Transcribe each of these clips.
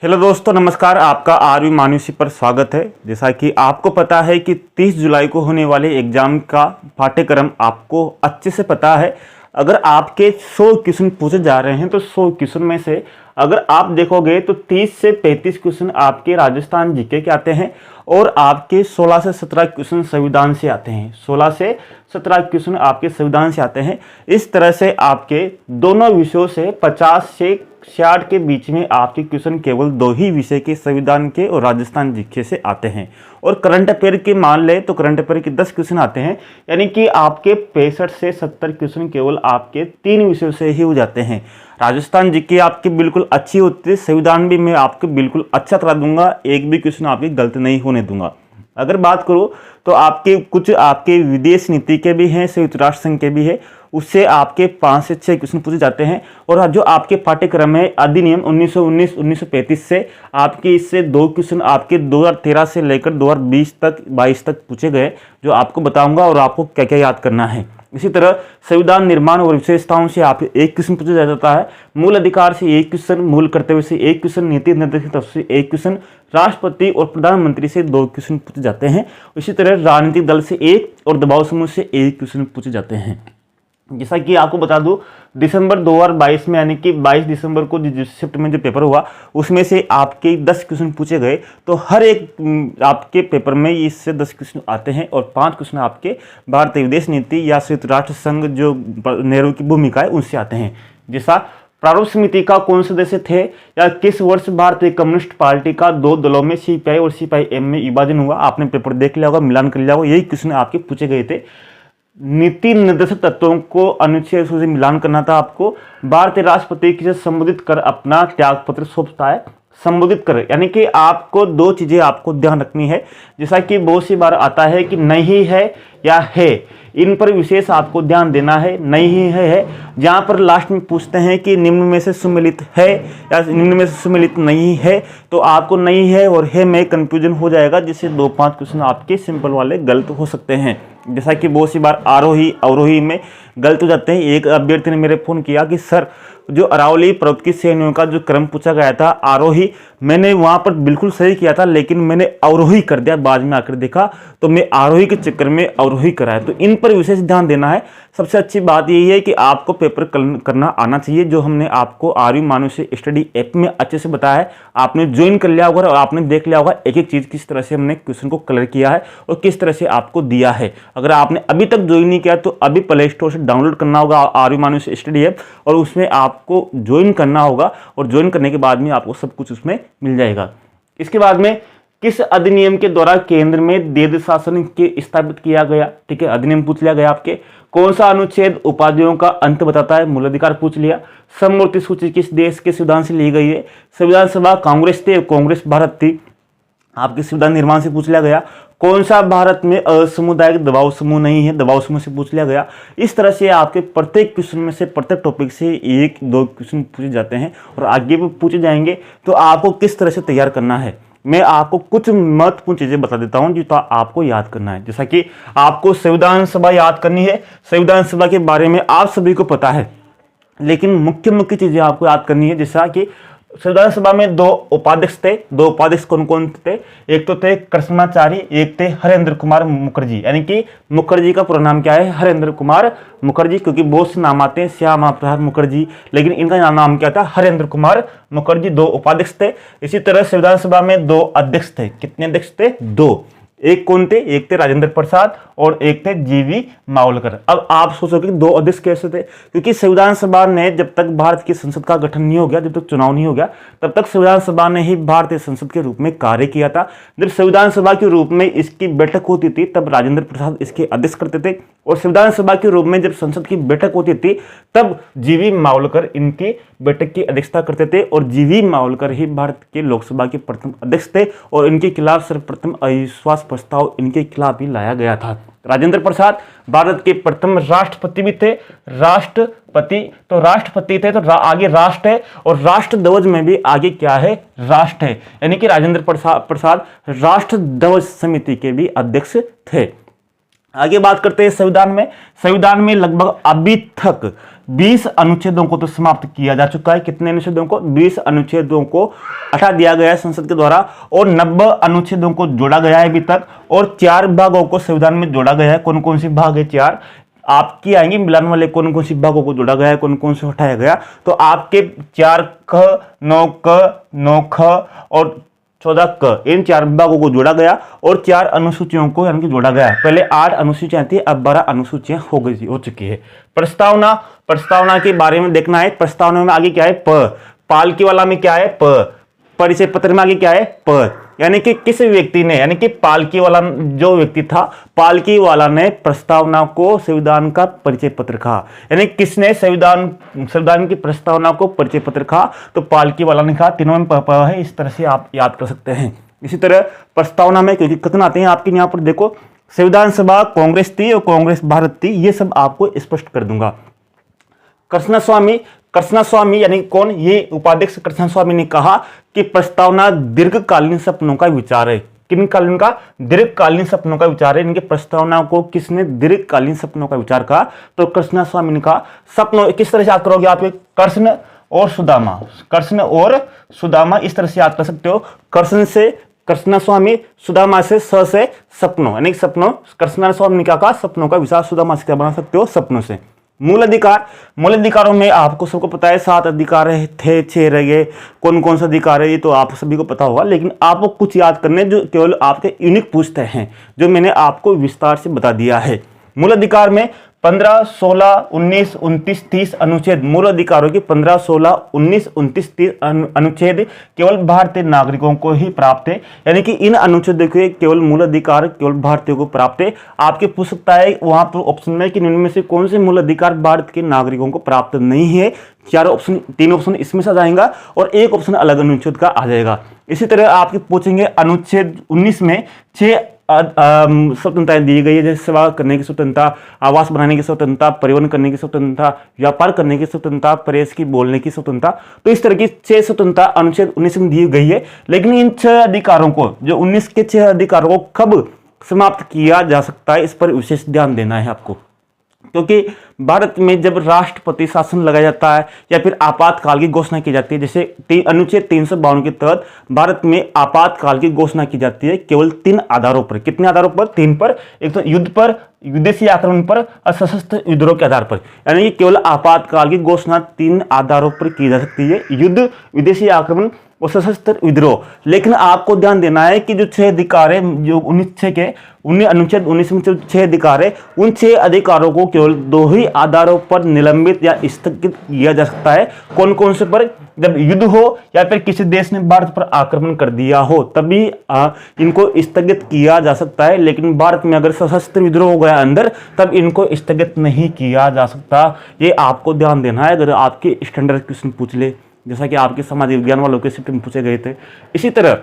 Hello दोस्तों, नमस्कार। आपका आरवी मानुषी पर स्वागत है। जैसा कि आपको पता है कि 30 जुलाई को होने वाले एग्जाम का पाठ्यक्रम आपको अच्छे से पता है। अगर आपके 100 क्वेश्चन पूछे जा रहे हैं तो 100 क्वेश्चन में से अगर आप देखोगे तो 30 से 35 क्वेश्चन आपके राजस्थान जीके के आते हैं और आपके 16 से 17 क्वेश्चन संविधान से आते हैं। 16 से 17 क्वेश्चन आपके संविधान से आते हैं। इस तरह से आपके दोनों विषयों से 50 से 60 के बीच में आपके क्वेश्चन केवल दो ही विषय के, संविधान के और राजस्थान जीके से आते हैं। और करंट अफेयर के मान ले तो करंट अफेयर के 10 क्वेश्चन आते हैं, यानी कि आपके 65 से 70 क्वेश्चन केवल आपके 3 विषयों से ही हो जाते हैं। राजस्थान जीके आपकी बिल्कुल अच्छी होती है, संविधान भी मैं आपको बिल्कुल अच्छा करा दूंगा, एक भी क्वेश्चन आपकी गलत नहीं होने दूंगा। अगर बात करूं तो आपके कुछ आपके विदेश नीति के भी हैं, संयुक्त राष्ट्र संघ के भी है, उससे आपके 5 से 6 क्वेश्चन पूछे जाते हैं। और जो आपके पाठ्यक्रम है अधिनियम 1919-1935 से आपके इससे 2 क्वेश्चन आपके 2013 से लेकर 2020 तक 22 तक पूछे गए, जो आपको बताऊंगा और आपको क्या क्या याद करना है। इसी तरह संविधान निर्माण और विशेषताओं से आप 1 क्वेश्चन पूछा जाता है, मूल अधिकार से 1 क्वेश्चन, मूल कर्तव्य से 1 क्वेश्चन, नीति निर्देशित से 1 क्वेश्चन, राष्ट्रपति और प्रधानमंत्री से 2 क्वेश्चन पूछे जाते हैं। इसी तरह राजनीतिक दल से 1 और दबाव समूह से 1 क्वेश्चन पूछे जाते हैं। जैसा कि आपको बता दूं, दिसंबर 2022 में यानी कि 22 दिसंबर को जिस शिफ्ट में जो पेपर हुआ उसमें से आपके 10 क्वेश्चन पूछे गए। तो हर एक आपके पेपर में इससे 10 क्वेश्चन आते हैं और 5 क्वेश्चन आपके भारतीय विदेश नीति या संयुक्त राष्ट्र संघ जो नेहरू की भूमिका है उनसे आते हैं। जैसा प्रारूप समिति का कौन सदस्य थे या किस वर्ष भारतीय कम्युनिस्ट पार्टी का 2 दलों में सीपीआई और सीपीआईएम में विभाजन हुआ, आपने पेपर देख लिया होगा, मिलान कर लिया होगा, यही क्वेश्चन आपके पूछे गए थे। नीति निर्देशक तत्वों को अनुच्छेद से मिलान करना था आपको। भारतीय राष्ट्रपति किसे संबोधित कर अपना त्याग पत्र सौंपता है, संबोधित कर, यानी कि आपको 2 चीजें आपको ध्यान रखनी है। जैसा कि बहुत सी बार आता है कि नहीं है या है, इन पर विशेष आपको ध्यान देना है। नहीं है जहां पर लास्ट में पूछते हैं कि निम्न में से सम्मिलित है या निम्न में से सम्मिलित नहीं है, तो आपको नहीं है और है में कंफ्यूजन हो जाएगा, जिससे 2-5 क्वेश्चन आपके सिंपल वाले गलत हो सकते हैं। जैसा कि बहुत सी बार आरोही अवरोही में गलत हो जाते हैं। एक अभ्यर्थी ने मेरे फोन किया कि सर जो अरावली पर्वत की श्रेणियों का जो क्रम पूछा गया था आरोही, मैंने वहां पर बिल्कुल सही किया था लेकिन मैंने अवरोही कर दिया, बाद में आकर देखा तो मैं आरोही के चक्कर में अवरोही कराया। तो इन पर विशेष ध्यान देना है। सबसे अच्छी बात यही है कि आपको पेपर करना आना चाहिए, जो हमने आपको आरवी मानुषी स्टडी ऐप में अच्छे से बताया है। आपने ज्वाइन कर लिया होगा और आपने देख लिया होगा एक एक चीज किस तरह से हमने क्वेश्चन को कलर किया है और किस तरह से आपको दिया है। अगर आपने अभी तक ज्वाइन नहीं किया तो अभी प्ले स्टोर से डाउनलोड करना होगा आरवी मानुषी स्टडी ऐप और उसमें आपको ज्वाइन करना होगा और ज्वाइन करने के बाद में आपको सब कुछ उसमें मिल जाएगा। इसके बाद में किस अधिनियम के द्वारा केंद्र में देश शासन के स्थापित किया गया, ठीक है, अधिनियम पूछ लिया गया आपके। कौन सा अनुच्छेद उपाधियों का अंत बताता है, मूल अधिकार पूछ लिया। समवर्ती सूची किस देश के संविधान से ली गई है, संविधान सभा कांग्रेस थी, कांग्रेस भारत थी, आपके संविधान निर्माण से पूछ लिया गया। कौन सा भारत में असमुदायिक दबाव समूह नहीं है, दबाव समूह से पूछ लिया गया। इस तरह से आपके प्रत्येक क्वेश्चन में से प्रत्येक टॉपिक से 1-2 क्वेश्चन पूछे जाते हैं और आगे भी पूछे जाएंगे। तो आपको किस तरह से तैयार करना है, मैं आपको कुछ महत्वपूर्ण चीजें बता देता हूं जो तो आपको याद करना है। जैसा कि आपको संविधान सभा याद करनी है, संविधान सभा के बारे में आप सभी को पता है, लेकिन मुख्य चीजें आपको याद करनी है। जैसा कि संविधान सभा में 2 उपाध्यक्ष थे। 2 उपाध्यक्ष कौन कौन थे, एक तो थे कृष्णाचारी, एक थे हरेंद्र कुमार मुखर्जी, यानी कि मुखर्जी का पूरा नाम क्या है, हरेंद्र कुमार मुखर्जी, क्योंकि बहुत से नाम आते हैं श्यामा प्रसाद मुखर्जी, लेकिन इनका नाम क्या था, हरेंद्र कुमार मुखर्जी। 2 उपाध्यक्ष थे। इसी तरह संविधान सभा में 2 अध्यक्ष थे। कितने अध्यक्ष थे, 2। एक कौन थे, एक थे राजेंद्र प्रसाद और एक थे जीवी मावलकर। अब आप सोचोगे कि 2 अध्यक्ष कैसे थे, क्योंकि संविधान सभा ने जब तक भारत की संसद का गठन नहीं हो गया, जब तक चुनाव नहीं हो गया, तब तक संविधान सभा ने ही भारतीय संसद के रूप में कार्य किया था। जब संविधान सभा के रूप में इसकी बैठक होती थी तब राजेंद्र प्रसाद इसके अध्यक्ष करते थे और संविधान सभा के रूप में जब संसद की बैठक होती थी तब जीवी मावलकर इनकी बैठक की अध्यक्षता करते थे और जीवी मावलकर ही भारत के लोकसभा के प्रथम अध्यक्ष थे और इनके खिलाफ सर्वप्रथम अविश्वास प्रस्ताव इनके खिलाफ ही लाया गया था। राजेंद्र प्रसाद भारत के प्रथम राष्ट्रपति भी थे। राष्ट्रपति थे तो आगे राष्ट्र है और राष्ट्र ध्वज में भी आगे क्या है, राष्ट्र है, यानी कि राजेंद्र प्रसाद राष्ट्र ध्वज समिति के भी अध्यक्ष थे। आगे बात करते हैं संविधान में लगभग अभी तक 20 अनुच्छेदों को तो समाप्त किया जा चुका है। कितने अनुच्छेदों को? 20 अनुच्छेदों को हटा दिया गया है संसद के द्वारा, और 90 अनुच्छेदों को जोड़ा गया है अभी तक, और 4 भागों को संविधान में जोड़ा गया है। कौन कौन से भाग है? 4 आपकी आएंगे मिलान वाले, कौन कौन सी भागों को जोड़ा गया है, कौन कौन से हटाया गया। तो आपके 4 क, 9 क, 9 ख और 14 क, इन 4 भागों को जोड़ा गया और 4 अनुसूचियों को यानी कि जोड़ा गया। पहले 8 अनुसूचियां थी, अब 12 अनुसूचियां हो चुकी है। प्रस्तावना के बारे में देखना है। प्रस्तावना में आगे क्या है? पालकी वाला में क्या है? परिचय पत्र में आगे क्या है? यानी कि किस व्यक्ति ने, यानी कि पालकी वाला जो व्यक्ति था, पालकी वाला ने प्रस्तावना को संविधान का परिचय पत्र कहा। यानी किसने संविधान की प्रस्तावना को परिचय पत्र कहा? तो पालकी वाला ने कहा। तीनों में प है, इस तरह से आप याद कर सकते हैं। इसी तरह प्रस्तावना में क्योंकि कथन आते हैं आपके यहाँ पर, देखो संविधान सभा कांग्रेस थी और कांग्रेस भारत थी, ये सब आपको स्पष्ट कर दूंगा। कृष्णस्वामी यानी कौन? ये उपाध्यक्ष कृष्णस्वामी ने कहा कि प्रस्तावना दीर्घकालीन सपनों का विचार है। किन कालीन का? दीर्घकालीन सपनों का विचार है। इनके प्रस्तावना को किसने दीर्घकालीन सपनों का विचार कहा? तो कृष्णस्वामी ने कहा। सपनों किस तरह से याद करोगे आप? कृष्ण और सुदामा, इस तरह से याद कर सकते हो। कृष्ण से कृष्णस्वामी, सुदामा से से सपनों, यानी सपनों। कृष्णस्वामी ने क्या कहा? सपनों का विचार। सुदामा से क्या बना सकते हो? सपनों से। मूल अधिकारों में आपको सबको पता है 7 अधिकार थे, 6 रह गए। कौन कौन सा अधिकार है ये तो आप सभी को पता होगा, लेकिन आपको कुछ याद करने जो केवल आपके यूनिक पूछते हैं, जो मैंने आपको विस्तार से बता दिया है। मूल अधिकार में 15, 16, 19, 29, 30 अनुच्छेद मूल अधिकारों के 15, 16, 19, 29, 30 अनुच्छेद केवल भारतीय नागरिकों को ही प्राप्त है। यानी कि इन अनुच्छेदों के केवल मूल अधिकार केवल भारतीयों को प्राप्त है। आपके पूछ सकता है वहां पर ऑप्शन में कि इनमें से कौन से मूल अधिकार भारत के नागरिकों को प्राप्त नहीं है। 4 ऑप्शन, 3 ऑप्शन इसमें से आ जाएगा और 1 ऑप्शन अलग अनुच्छेद का आ जाएगा। इसी तरह आपके पूछेंगे अनुच्छेद 19 में 6 स्वतंत्रताएं दी गई है, जैसे सेवा करने की स्वतंत्रता, आवास बनाने की स्वतंत्रता, परिवहन करने की स्वतंत्रता, व्यापार करने की स्वतंत्रता, प्रेस की बोलने की स्वतंत्रता। तो इस तरह की 6 स्वतंत्रता अनुच्छेद 19 में दी गई है। लेकिन इन 6 अधिकारों को, जो 19 के 6 अधिकारों को कब समाप्त किया जा सकता है, इस पर विशेष ध्यान देना है आपको। क्योंकि भारत में जब राष्ट्रपति शासन लगाया जाता है या फिर आपातकाल की घोषणा की जाती है, जैसे अनुच्छेद 352 के तहत भारत में आपातकाल की घोषणा की जाती है केवल 3 आधारों पर। कितने आधारों पर? 3 पर। एक तो युद्ध पर, विदेशी आक्रमण पर और सशस्त्र विद्रोह के आधार पर। यानी कि केवल आपातकाल की घोषणा 3 आधारों पर की जा सकती है, युद्ध, विदेशी आक्रमण और सशस्त्र विद्रोह। लेकिन आपको ध्यान देना है कि जो 6 अधिकार है, जो 19 अनुच्छेद 19 में 6 अधिकार है, उन 6 अधिकारों को केवल 2 ही आधारों पर निलंबित या स्थगित किया जा सकता है। कौन कौन से पर? जब युद्ध हो या फिर किसी देश ने भारत पर आक्रमण कर दिया हो, तभी इनको स्थगित किया जा सकता है। लेकिन भारत में अगर सशस्त्र विद्रोह हो गया अंदर, तब इनको स्थगित नहीं किया जा सकता। ये आपको ध्यान देना है अगर आपके स्टैंडर्ड क्वेश्चन पूछ ले, जैसा कि आपके समाज विज्ञान वालों के शिफ्ट में पूछे गए थे। इसी तरह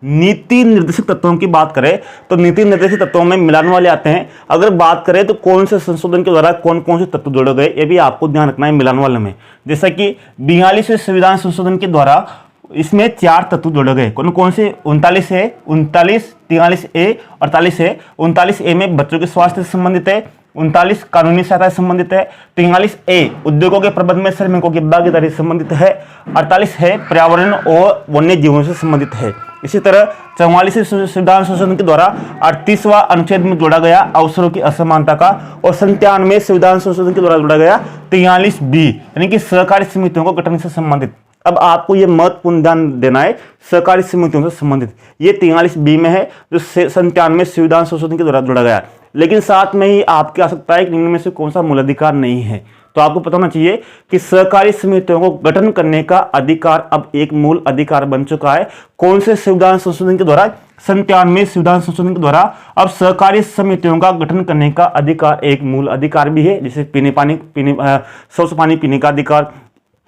नीति निर्देशक तत्वों की बात करें तो नीति निर्देशक तत्वों में मिलान वाले आते हैं। अगर बात करें तो कौन से संशोधन के द्वारा कौन कौन से तत्व जोड़े गए, ये भी आपको ध्यान रखना है मिलान वाले में। जैसा कि 42वें संविधान संशोधन के द्वारा इसमें 4 तत्व जोड़े गए। कौन कौन से? 39 है, 43A, 48 है। 39A में बच्चों के स्वास्थ्य से संबंधित है, 39 कानूनी सहायता से संबंधित है, 43A उद्योगों के प्रबंधन में श्रमिकों की भागीदारी से संबंधित है, 48 है पर्यावरण और वन्य जीवों से संबंधित है। इसी तरह 44वें संविधान संशोधन के द्वारा 38वां अनुच्छेद में जोड़ा गया अवसरों की असमानता का, और 97वें संविधान संशोधन के द्वारा जोड़ा गया 43B यानी कि सहकारी समितियों को गठन से संबंधित। अब आपको यह महत्वपूर्ण ध्यान देना है, सहकारी समितियों से संबंधित ये 43B में है, जो 97वें संविधान संशोधन के द्वारा जोड़ा गया। लेकिन साथ में ही आपके आ सकता है कि इनमें से कौन सा मूल अधिकार नहीं है। तो आपको पता होना चाहिए कि सहकारी समितियों को गठन करने का अधिकार अब एक मूल अधिकार बन चुका है। कौन से संविधान संशोधन के द्वारा? 97वें संविधान संशोधन के द्वारा अब सहकारी समितियों का गठन करने का अधिकार एक मूल अधिकार भी है। जैसे स्वच्छ पानी पीने का अधिकार,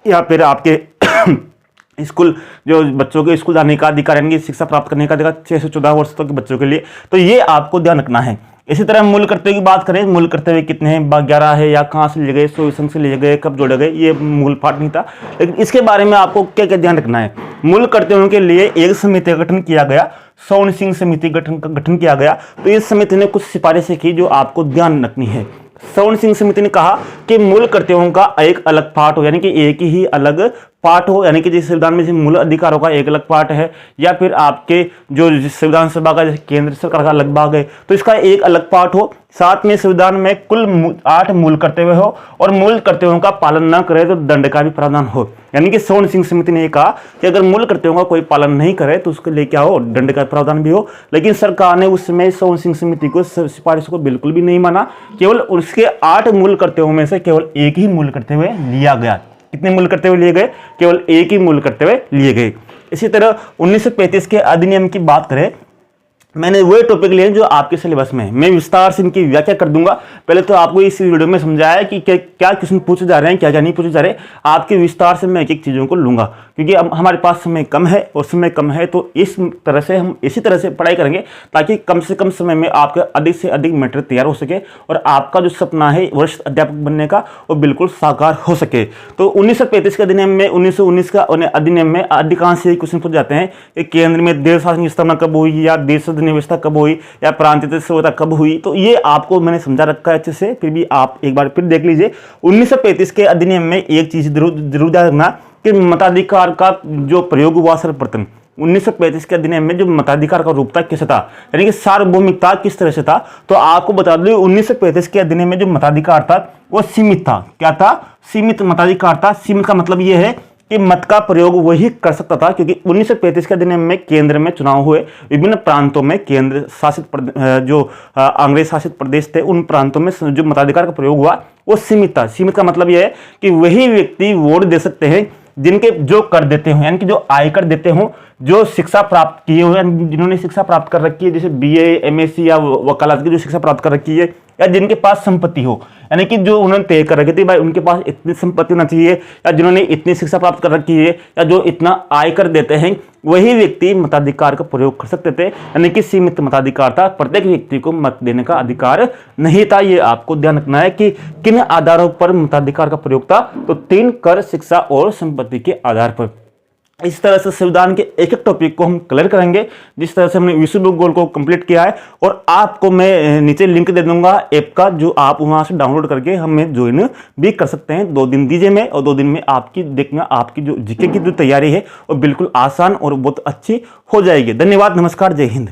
या फिर आपके स्कूल, जो बच्चों के स्कूल जाने का अधिकार, यानी कि शिक्षा प्राप्त करने का अधिकार 6 से 14 वर्ष तक के बच्चों के लिए। तो ये आपको ध्यान रखना है। इसी तरह मूल कर्तव्य की बात करें, मूल कर्तव्य कितने हैं? 11 है, या कहाँ से लिए गए, सोई संघ से लिए गए, कब जोड़े गए, ये मूल पाठ नहीं था। लेकिन इसके बारे में आपको क्या क्या ध्यान रखना है? मूल कर्तव्यों के लिए एक समिति का गठन किया गया, सोन सिंह समिति गठन किया गया। तो इस समिति ने कुछ सिफारिशें की जो आपको ध्यान रखनी है। स्वर्ण सिंह समिति ने कहा कि मूल कर्तव्यों का एक अलग पार्ट हो, यानी कि एक ही अलग पार्ट हो, यानी कि जिस संविधान में मूल अधिकारों का एक अलग पार्ट है, या फिर आपके जो संविधान सभा का जैसे केंद्र सरकार का अलग भाग है तो इसका एक अलग पार्ट हो। साथ में संविधान में कुल 8 मूल कर्तव्य हो और मूल कर्तव्यों का पालन न करे तो दंड का भी प्रावधान हो। यानी कि स्वर्ण सिंह समिति ने कहा कि अगर मूल कर्तव्यों का कोई पालन नहीं करे तो उसके लिए क्या हो, दंड का प्रावधान भी हो। लेकिन सरकार ने उस समय स्वर्ण सिंह समिति को सिफारिश को बिल्कुल भी नहीं माना, केवल उसके 8 मूल कर्तव्यों में से केवल एक ही मूल कर्तव्य लिया गया। कितने मूल कर्तव्य लिए गए? केवल एक ही मूल कर्तव्य लिए गए। इसी तरह 1935 के अधिनियम की बात करें, मैंने वही टॉपिक लिए जो आपके सिलेबस में है, मैं विस्तार से इनकी व्याख्या कर दूंगा। पहले तो आपको इस वीडियो में समझाया कि क्या क्वेश्चन पूछे जा रहे हैं, क्या क्या नहीं पूछे जा रहे, आपके विस्तार से मैं एक एक चीज़ों को लूंगा, क्योंकि अब हमारे पास समय कम है और समय कम है तो इस तरह से हम इसी तरह से पढ़ाई करेंगे ताकि कम से कम समय में आपका अधिक से अधिक मैटर तैयार हो सके और आपका जो सपना है वरिष्ठ अध्यापक बनने का वो बिल्कुल साकार हो सके। तो 1935 के अधिनियम में 1919 का अधिनियम में अधिकांश ये क्वेश्चन पूछ जाते हैं कि केंद्र में देश शासन की स्थापना कब हुई, या देश व्यवस्था कब हुई, या प्रांतीय संहिता कब हुई। तो ये आपको मैंने समझा रखा है अच्छे से, फिर भी आप एक बार फिर देख लीजिए। 1935 के अधिनियम में एक चीज जरूर ध्यान रखना कि मताधिकार का जो प्रयोग हुआ सर्वप्रथम 1935 के अधिनियम में जो मताधिकार का रूप था कैसे था, यानी कि सार्वभौमिकता किस तरह से था। तो आपको बता दूं 1935 के अधिनियम में जो मताधिकार था वो सीमित था। क्या था? सीमित मताधिकार था। सीमित का मतलब ये है कि मत का प्रयोग वही कर सकता था, क्योंकि 1935 के अधिनियम में केंद्र में चुनाव हुए, विभिन्न प्रांतों में केंद्र शासित जो अंग्रेज शासित प्रदेश थे उन प्रांतों में जो मताधिकार का प्रयोग हुआ वो सीमित था। सीमित का मतलब यह है कि वही व्यक्ति वोट दे सकते हैं जिनके जो कर देते हो, यानी कि जो आयकर देते हो, जो शिक्षा प्राप्त किए हुए, जिन्होंने शिक्षा प्राप्त कर रखी है, जैसे बीए, एमएससी या वकालत की जो शिक्षा प्राप्त कर रखी है, या जिनके पास संपत्ति हो, यानी कि जो उन्होंने तय कर रखी थी भाई उनके पास इतनी संपत्ति होना चाहिए, या जिन्होंने इतनी शिक्षा प्राप्त कर रखी है, या जो इतना आयकर देते हैं, वही व्यक्ति मताधिकार का प्रयोग कर सकते थे। यानी कि सीमित मताधिकार था, प्रत्येक व्यक्ति को मत देने का अधिकार नहीं था। ये आपको ध्यान रखना है कि किन आधारों पर मताधिकार का प्रयोग था, तो 3 कर, शिक्षा और संपत्ति के आधार पर। इस तरह से संविधान के एक एक टॉपिक को हम क्लियर करेंगे, जिस तरह से हमने विश्व बुक गोल को कंप्लीट किया है। और आपको मैं नीचे लिंक दे दूंगा ऐप का, जो आप वहां से डाउनलोड करके हमें ज्वाइन भी कर सकते हैं। 2 दिन दीजिए मैं, और 2 दिन में आपकी देखना आपकी जो जीके की जो तैयारी है वो बिल्कुल आसान और बहुत अच्छी हो जाएगी। धन्यवाद, नमस्कार, जय हिंद।